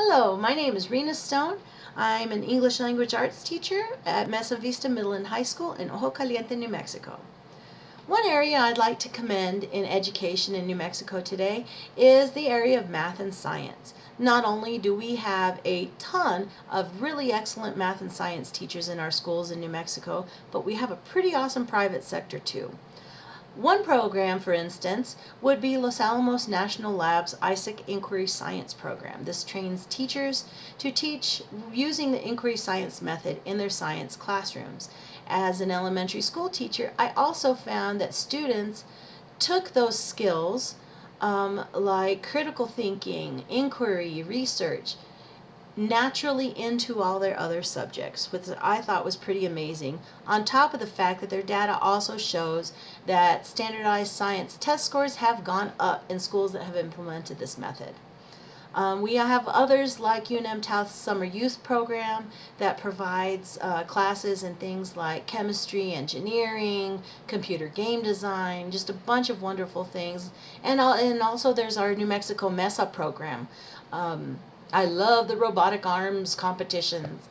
Hello, my name is Rena Stone. I'm an English language arts teacher at Mesa Vista Middle and High School in Ojo Caliente, New Mexico. One area I'd like to commend in education in New Mexico today is the area of math and science. Not only do we have a ton of really excellent math and science teachers in our schools in New Mexico, but we have a pretty awesome private sector too. One program, for instance, would be Los Alamos National Lab's ISAC Inquiry Science Program. This trains teachers to teach using the inquiry science method in their science classrooms. As an elementary school teacher, I also found that students took those skills like critical thinking, inquiry, research, naturally into all their other subjects, which I thought was pretty amazing, on top of the fact that their data also shows that standardized science test scores have gone up in schools that have implemented this method. We have others like UNM Taos Summer Youth Program that provides classes in things like chemistry, engineering, computer game design, just a bunch of wonderful things. And also there's our New Mexico MESA program. I love the robotic arms competitions.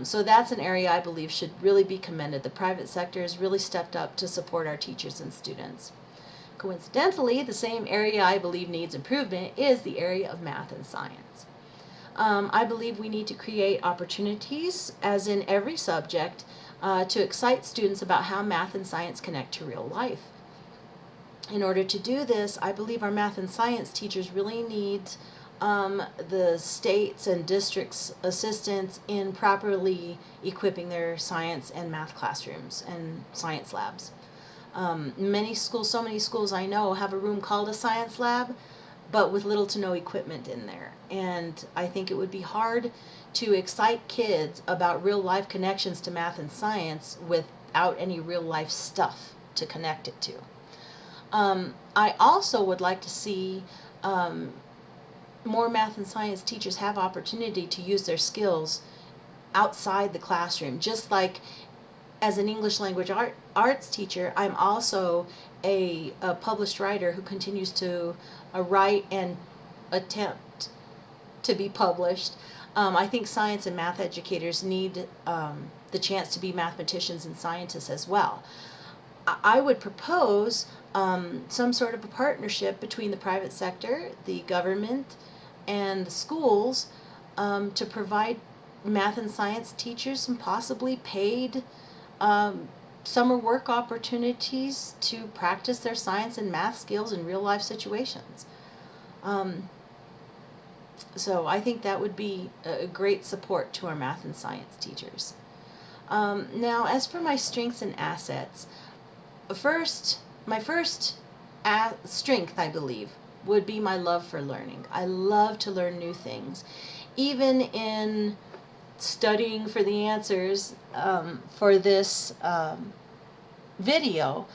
So that's an area I believe should really be commended. The private sector has really stepped up to support our teachers and students. Coincidentally, the same area I believe needs improvement is the area of math and science. I believe we need to create opportunities, as in every subject, to excite students about how math and science connect to real life. In order to do this, I believe our math and science teachers really need the states and districts' assistance in properly equipping their science and math classrooms and science labs. So many schools I know have a room called a science lab, but with little to no equipment in there. And I think it would be hard to excite kids about real life connections to math and science without any real life stuff to connect it to. I also would like to see more math and science teachers have opportunity to use their skills outside the classroom. Just like as an English language arts teacher, I'm also a published writer who continues to write and attempt to be published. I think science and math educators need the chance to be mathematicians and scientists as well. I would propose some sort of a partnership between the private sector, the government, and the schools to provide math and science teachers some possibly paid summer work opportunities to practice their science and math skills in real life situations. So I think that would be a great support to our math and science teachers. Now, as for my strengths and assets, my first strength, I believe, would be my love for learning. I love to learn new things. Even in studying for the answers for this video,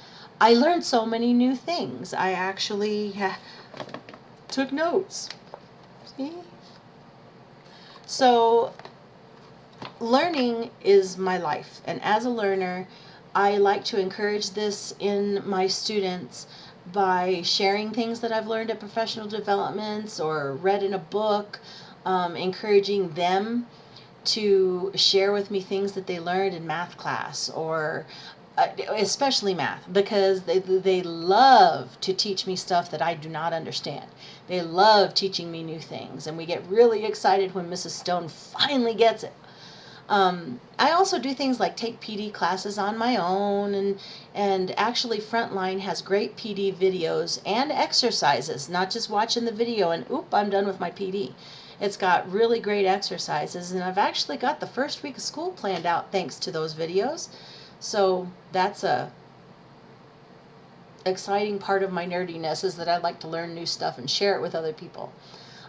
I learned so many new things. I actually took notes. See? So learning is my life, and as a learner, I like to encourage this in my students by sharing things that I've learned at professional developments or read in a book, encouraging them to share with me things that they learned in math class, or especially math, because they love to teach me stuff that I do not understand. They love teaching me new things, and we get really excited when Mrs. Stone finally gets it. I also do things like take PD classes on my own, and actually Frontline has great PD videos and exercises, not just watching the video and oop, I'm done with my PD. It's got really great exercises, and I've actually got the first week of school planned out thanks to those videos. So that's a exciting part of my nerdiness, is that I like to learn new stuff and share it with other people.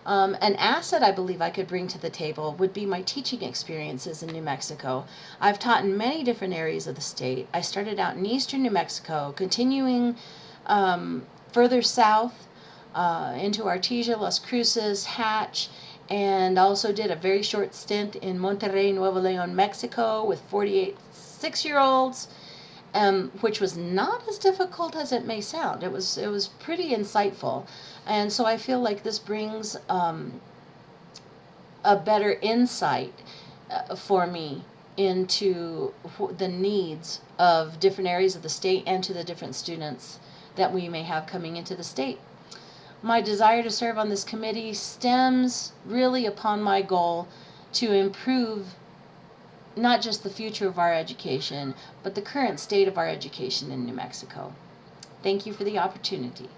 An asset I believe I could bring to the table would be my teaching experiences in New Mexico. I've taught in many different areas of the state. I started out in eastern New Mexico, continuing further south into Artesia, Las Cruces, Hatch, and also did a very short stint in Monterrey, Nuevo Leon, Mexico with 48 6-year-olds, which was not as difficult as it may sound. It was pretty insightful, and so I feel like this brings a better insight for me into the needs of different areas of the state and to the different students that we may have coming into the state. My desire to serve on this committee stems really upon my goal to improve not just the future of our education, but the current state of our education in New Mexico. Thank you for the opportunity.